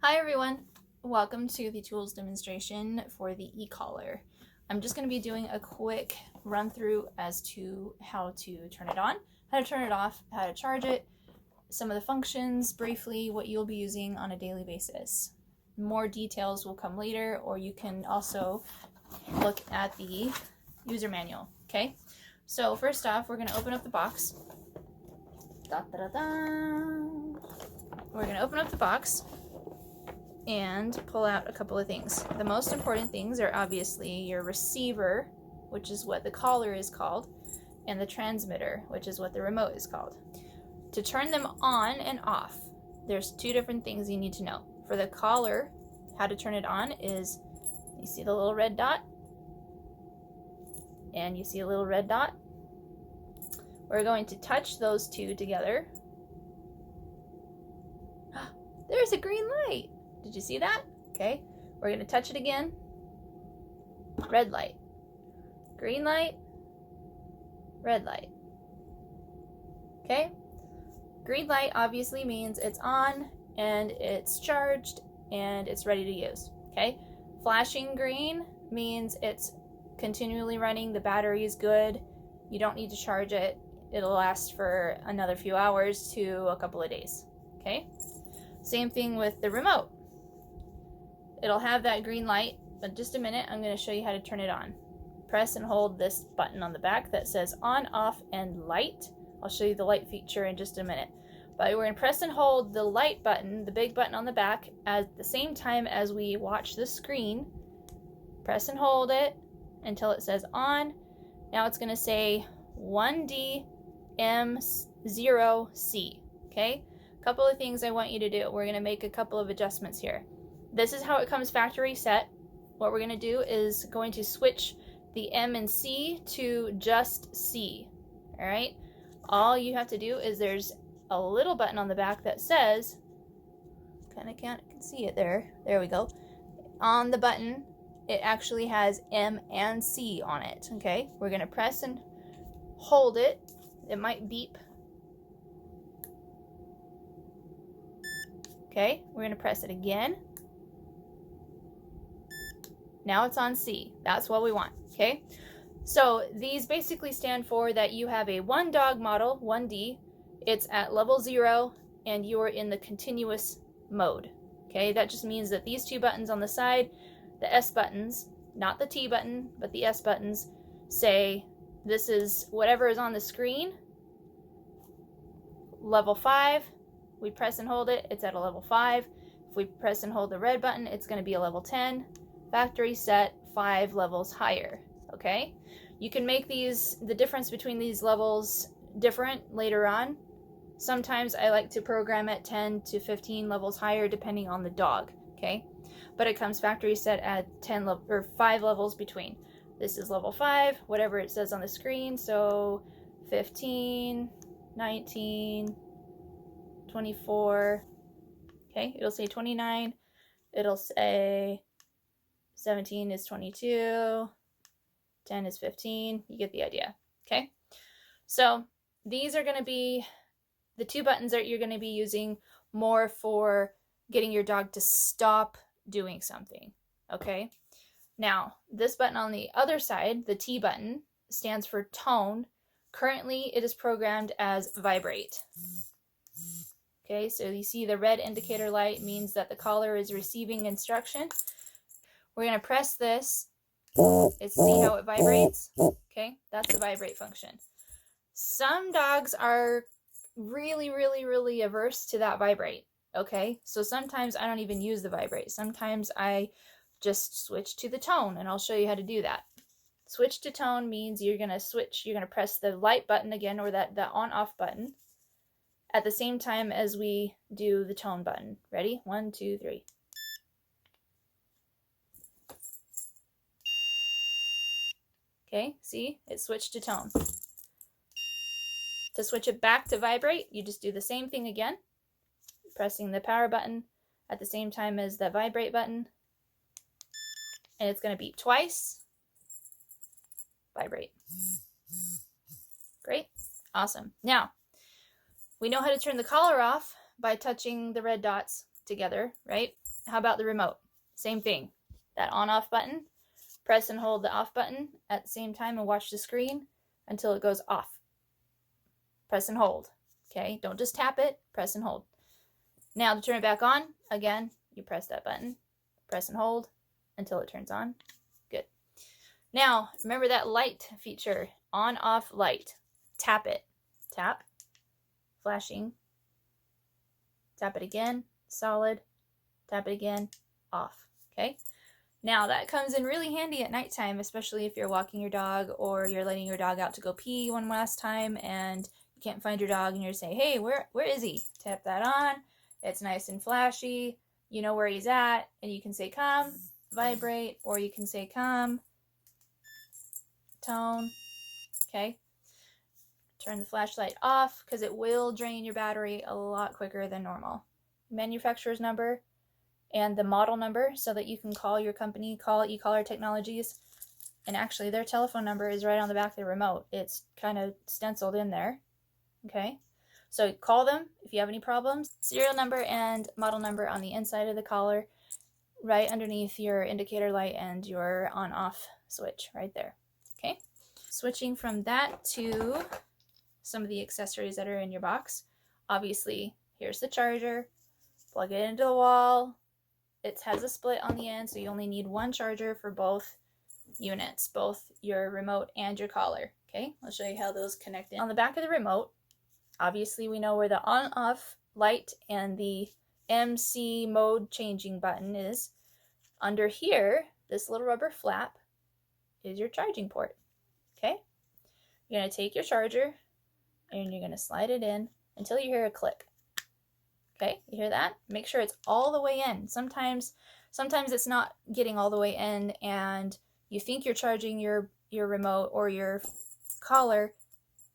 Hi everyone, welcome to the tools demonstration for the e-collar. I'm just going to be doing a quick run through as to how to turn it on, how to turn it off, how to charge it, some of the functions, briefly what you'll be using on a daily basis. More details will come later, or you can also look at the user manual, okay? So first off, we're going to open up the box. We're going to open up the box and pull out a couple of things. The most important things are obviously your receiver, which is what the collar is called, and the transmitter, which is what the remote is called. To turn them on and off, there's two different things you need to know. For the collar, how to turn it on is, you see the little red dot? And you see a little red dot? We're going to touch those two together. There's a green light! Did you see that? Okay, we're going to touch it again. Red light. Green light. Red light. Okay? Green light obviously means it's on and it's charged and it's ready to use. Okay? Flashing green means it's continually running. The battery is good. You don't need to charge it. It'll last for another few hours to a couple of days. Okay? Same thing with the remote. It'll have that green light, but just a minute, I'm going to show you how to turn it on. Press and hold this button on the back that says on, off, and light. I'll show you the light feature in just a minute. But we're going to press and hold the light button, the big button on the back, at the same time as we watch the screen. Press and hold it until it says on. Now it's going to say 1DM0C. Okay? A couple of things I want you to do. We're going to make a couple of adjustments here. This is how it comes factory set. What we're going to do is going to switch the M and C to just C. All right. All you have to do is there's a little button on the back that says, kind of can see it there. There we go. On the button, it actually has M and C on it. Okay. We're going to press and hold it. It might beep. Okay. We're going to press it again. Now it's on C. That's what we want, okay? So these basically stand for that you have a one dog model, 1D. It's at level 0, and you're in the continuous mode, okay? That just means that these two buttons on the side, the S buttons, not the T button, but the S buttons, say this is whatever is on the screen. Level 5, we press and hold it, it's at a level 5. If we press and hold the red button, it's going to be a level 10. Factory set 5 levels higher. Okay, you can make the difference between these levels different later on. Sometimes I like to program at 10 to 15 levels higher depending on the dog. Okay, but it comes factory set at 5 levels between. This is level 5, whatever it says on the screen. So 15, 19, 24. Okay, it'll say 29. It'll say 17 is 22, 10 is 15, you get the idea, okay? So these are going to be the two buttons that you're going to be using more for getting your dog to stop doing something, okay? Now, this button on the other side, the T button, stands for tone. Currently, it is programmed as vibrate. Okay, so you see the red indicator light means that the collar is receiving instruction. We're going to press this. See how it vibrates? Okay, that's the vibrate function. Some dogs are really averse to that vibrate. Okay, so sometimes I don't even use the vibrate. Sometimes I just switch to the tone, and I'll show you how to do that. Switch to tone means you're going to press the light button again, or the on-off button, at the same time as we do the tone button. Ready? 1, 2, 3. Okay, see? It switched to tone. To switch it back to vibrate, you just do the same thing again, pressing the power button at the same time as the vibrate button, and it's going to beep twice. Vibrate. Great. Awesome. Now, we know how to turn the collar off by touching the red dots. together, right? How about the remote? Same thing. That on-off button, press and hold the off button at the same time and watch the screen until it goes off. Press and hold, okay? Don't just tap it, press and hold. Now to turn it back on, again, you press that button, press and hold until it turns on. Good. Now, remember that light feature, on-off light. Tap it. Tap, flashing, tap it again, solid, tap it again, off, okay? Now that comes in really handy at nighttime, especially if you're walking your dog or you're letting your dog out to go pee one last time and you can't find your dog and you're saying, hey, where is he? Tap that on, it's nice and flashy, you know where he's at, and you can say come, vibrate, or you can say come, tone, okay? Turn the flashlight off because it will drain your battery a lot quicker than normal. Manufacturer's number and the model number so that you can call your company, call eCollar Technologies. And actually their telephone number is right on the back of the remote. It's kind of stenciled in there. Okay, so call them if you have any problems. Serial number and model number on the inside of the collar, right underneath your indicator light and your on-off switch right there. Okay, switching from that to some of the accessories that are in your box. Obviously, here's the charger. Plug it into the wall. It has a split on the end, so you only need one charger for both units, both your remote and your collar. Okay, I'll show you how those connect in. On the back of the remote, obviously we know where the on-off light and the MC mode changing button is. Under here, this little rubber flap is your charging port. Okay, you're going to take your charger and you're going to slide it in until you hear a click. Okay, you hear that? Make sure it's all the way in. Sometimes it's not getting all the way in and you think you're charging your remote or your collar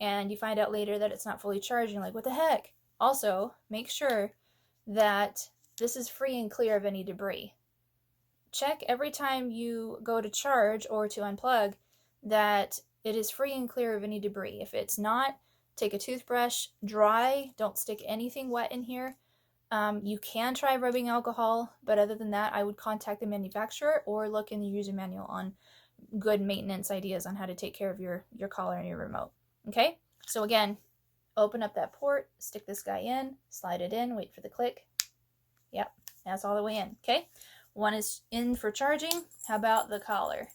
and you find out later that it's not fully charging. Like, what the heck? Also, make sure that this is free and clear of any debris. Check every time you go to charge or to unplug that it is free and clear of any debris. If it's not, take a toothbrush, dry, don't stick anything wet in here. You can try rubbing alcohol, but other than that, I would contact the manufacturer or look in the user manual on good maintenance ideas on how to take care of your collar and your remote. Okay, so again, open up that port, stick this guy in, slide it in, wait for the click. Yep, that's all the way in. Okay, one is in for charging. How about the collar?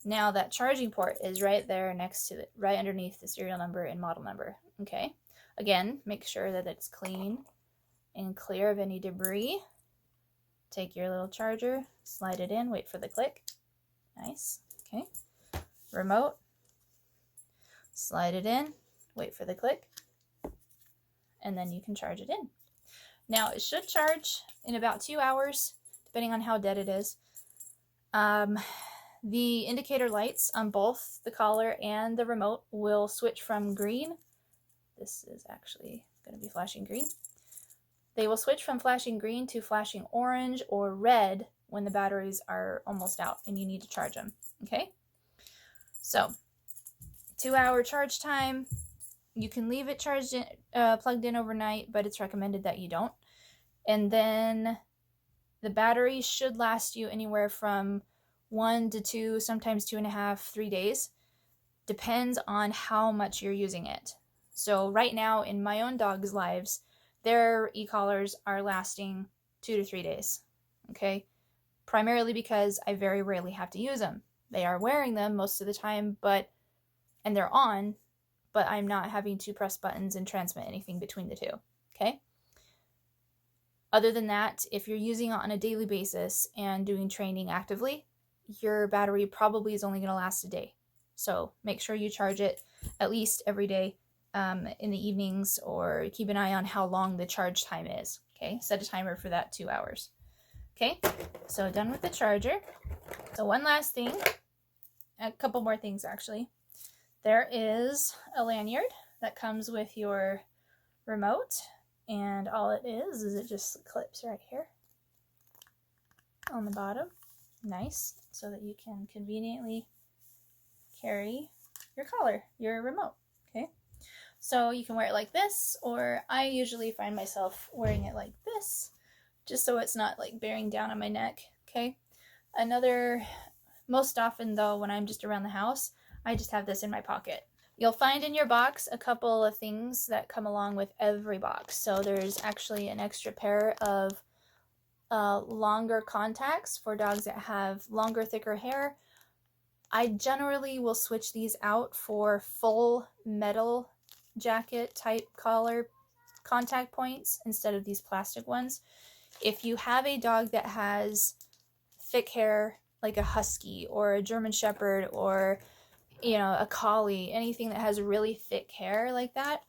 Now that charging port is right there next to it, right underneath the serial number and model number. Okay, again, make sure that it's clean and clear of any debris. Take your little charger, slide it in, wait for the click. Nice. Okay, remote, slide it in, wait for the click, and then you can charge it in. Now it should charge in about 2 hours, depending on how dead it is. The indicator lights on both the collar and the remote will switch from green. This is actually going to be flashing green. They will switch from flashing green to flashing orange or red when the batteries are almost out and you need to charge them. Okay, so 2 hour charge time. You can leave it charged in, plugged in overnight, but it's recommended that you don't. And then the battery should last you anywhere from 1 to 2, sometimes 2.5, 3 days. Depends on how much you're using it. So right now in my own dog's lives, their e-collars are lasting 2 to 3 days. Okay, primarily because I very rarely have to use them. They are wearing them most of the time, and they're on, but I'm not having to press buttons and transmit anything between the two. Okay. Other than that, if you're using it on a daily basis and doing training actively, your battery probably is only going to last a day. So make sure you charge it at least every day in the evenings, or keep an eye on how long the charge time is. Okay, set a timer for that, 2 hours. Okay, so done with the charger. So one last thing, a couple more things actually. There is a lanyard that comes with your remote, and all it is it just clips right here on the bottom. Nice, so that you can conveniently carry your collar, your remote. Okay, so you can wear it like this, or I usually find myself wearing it like this just so it's not like bearing down on my neck. Okay. Most often though, when I'm just around the house, I just have this in my pocket. You'll find in your box a couple of things that come along with every box. So there's actually an extra pair of longer contacts for dogs that have longer, thicker hair. I generally will switch these out for full metal jacket type collar contact points instead of these plastic ones. If you have a dog that has thick hair, like a husky or a German shepherd or a collie, anything that has really thick hair like that,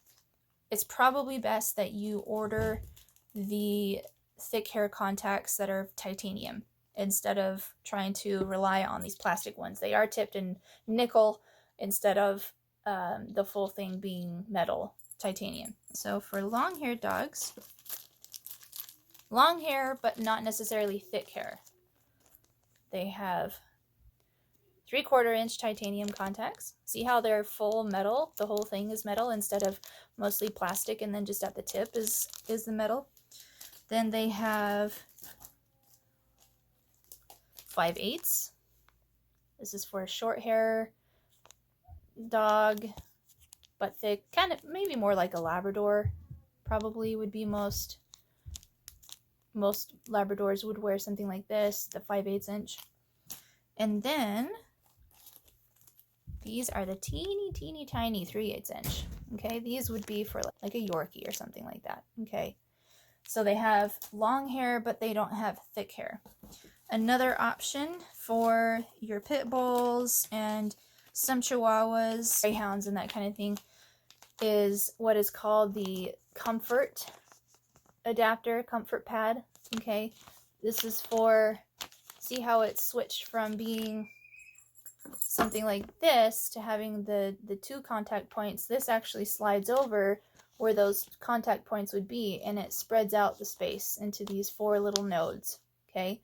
it's probably best that you order the thick hair contacts that are titanium instead of trying to rely on these plastic ones. They are tipped in nickel instead of the full thing being metal titanium. So for long-haired dogs, long hair but not necessarily thick hair, they have 3/4 inch titanium contacts. See how they're full metal? The whole thing is metal instead of mostly plastic, and then just at the tip is the metal. Then they have 5/8. This is for a short hair dog, but thick, kind of maybe more like a Labrador. Probably would be most Labradors would wear something like this, the 5/8 inch. And then these are the teeny tiny 3/8 inch. Okay, these would be for like a Yorkie or something like that. Okay, so they have long hair, but they don't have thick hair. Another option for your pit bulls and some Chihuahuas, Greyhounds, and that kind of thing is what is called the comfort adapter, comfort pad. Okay, this is for, see how it's switched from being something like this to having the 2 contact points. This actually slides over where those contact points would be, and it spreads out the space into these 4 little nodes. Okay,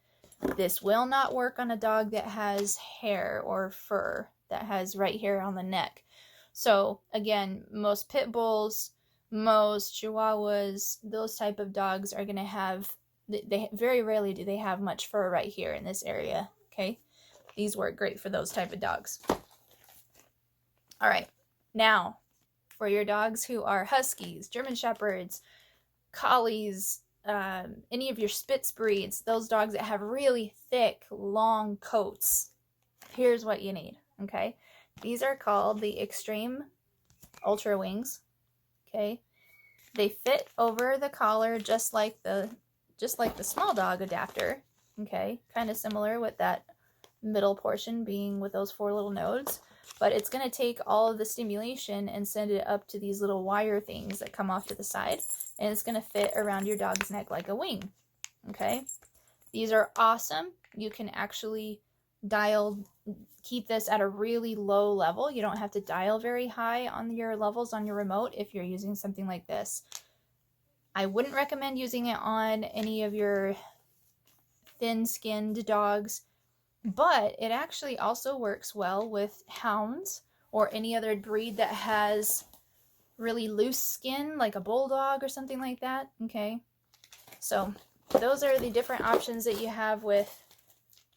this will not work on a dog that has hair or fur, that has right hair on the neck. So again, most pit bulls, most Chihuahuas, those type of dogs are going to have, they very rarely do they have much fur right here in this area. Okay, these work great for those type of dogs. All right, now for your dogs who are Huskies, German Shepherds, Collies, any of your Spitz breeds, those dogs that have really thick, long coats, here's what you need. Okay, these are called the Extreme Ultra Wings. Okay, they fit over the collar just like the small dog adapter. Okay, kind of similar with that middle portion being with those 4 little nodes, but it's going to take all of the stimulation and send it up to these little wire things that come off to the side, and it's going to fit around your dog's neck like a wing. Okay, these are awesome. You can actually keep this at a really low level. You don't have to dial very high on your levels on your remote if you're using something like this. I wouldn't recommend using it on any of your thin-skinned dogs, but it actually also works well with hounds or any other breed that has really loose skin, like a bulldog or something like that. Okay, so those are the different options that you have with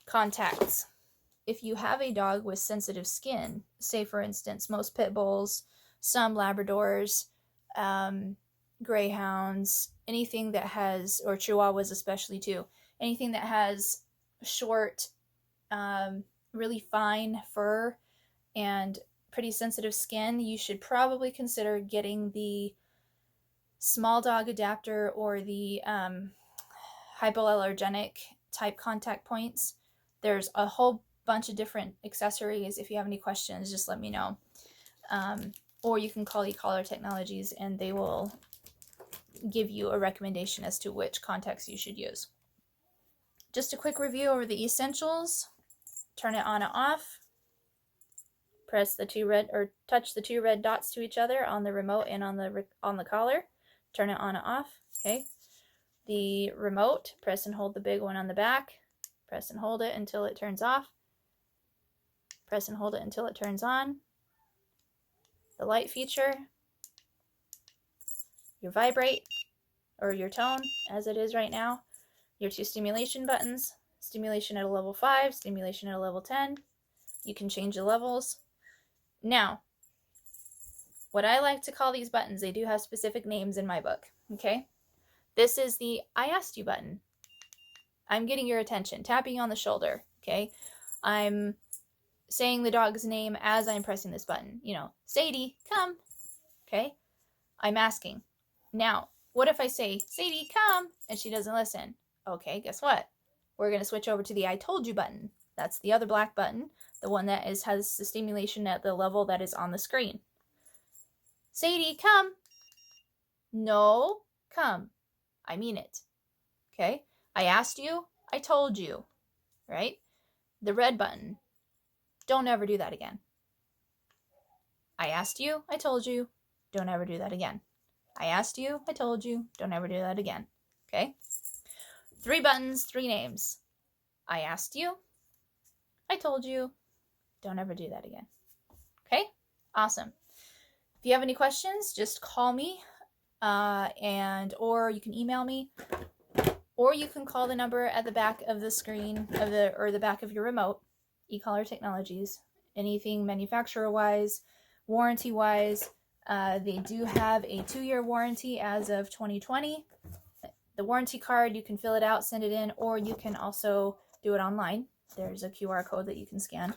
contacts. If you have a dog with sensitive skin, say for instance most pit bulls, some Labradors, Greyhounds, anything that has, or Chihuahuas especially too, anything that has short, really fine fur and pretty sensitive skin, you should probably consider getting the small dog adapter or the hypoallergenic type contact points. There's a whole bunch of different accessories. If you have any questions, just let me know. Or you can call eCollar Technologies and they will give you a recommendation as to which contacts you should use. Just a quick review over the essentials. Turn it on and off. Press the 2 red, or touch the 2 red dots to each other on the remote and on the collar. Turn it on and off. Okay. The remote, press and hold the big one on the back. Press and hold it until it turns off. Press and hold it until it turns on. The light feature. Your vibrate, or your tone, as it is right now. your 2 stimulation buttons, stimulation at a level 5, stimulation at a level 10. You can change the levels. Now, what I like to call these buttons, they do have specific names in my book, okay? This is the I asked you button. I'm getting your attention, tapping on the shoulder, okay? I'm saying the dog's name as I'm pressing this button. You know, Sadie, come, okay? I'm asking. Now, what if I say, Sadie, come, and she doesn't listen? Okay, guess what? We're going to switch over to the I told you button. That's the other black button, the one that has the stimulation at the level that is on the screen. Sadie, come. No, come. I mean it. Okay? I asked you, I told you. Right? The red button. Don't ever do that again. I asked you, I told you. Don't ever do that again. I asked you, I told you. Don't ever do that again. Okay? 3 buttons, 3 names. I asked you, I told you. Don't ever do that again. Okay? Awesome. If you have any questions, just call me, or you can email me, or you can call the number at the back of the screen or the back of your remote. eCollar Technologies. Anything manufacturer-wise, warranty-wise, they do have a 2-year warranty as of 2020. The warranty card, you can fill it out, send it in, or you can also do it online. There's a QR code that you can scan.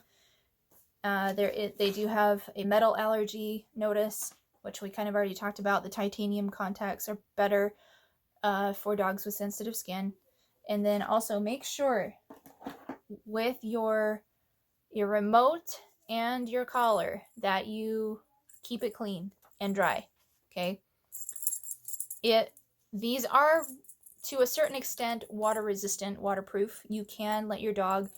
They do have a metal allergy notice, which we kind of already talked about. The titanium contacts are better for dogs with sensitive skin. And then also make sure with your remote and your collar that you keep it clean and dry. Okay. These are to a certain extent water resistant, waterproof. You can let your dog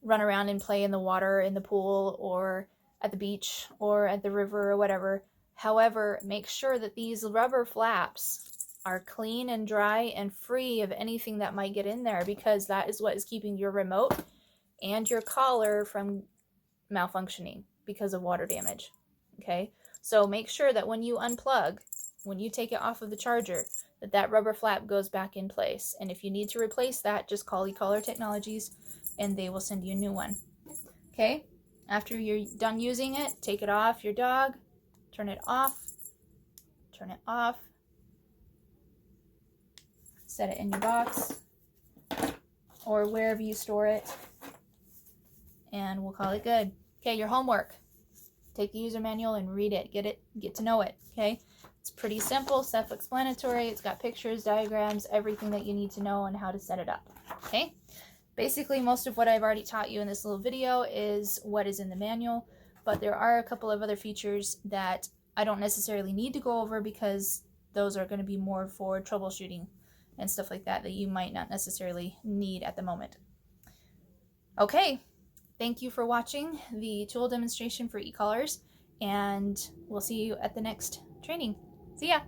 run around and play in the water, in the pool, or at the beach, or at the river, or whatever. However, make sure that these rubber flaps are clean and dry and free of anything that might get in there, because that is what is keeping your remote and your collar from malfunctioning because of water damage. Okay? So make sure that when you unplug, when you take it off of the charger, that rubber flap goes back in place. And if you need to replace that, just call eCollar Technologies and they will send you a new one. Okay? After you're done using it, take it off your dog, turn it off, set it in your box or wherever you store it, and we'll call it good. Okay, your homework. Take the user manual and read it. Get to know it. Okay? It's pretty simple, self-explanatory. It's got pictures, diagrams, everything that you need to know on how to set it up. Okay? Basically, most of what I've already taught you in this little video is what is in the manual, but there are a couple of other features that I don't necessarily need to go over because those are going to be more for troubleshooting and stuff like that you might not necessarily need at the moment. Okay, thank you for watching the tool demonstration for eCollars, and we'll see you at the next training. See ya!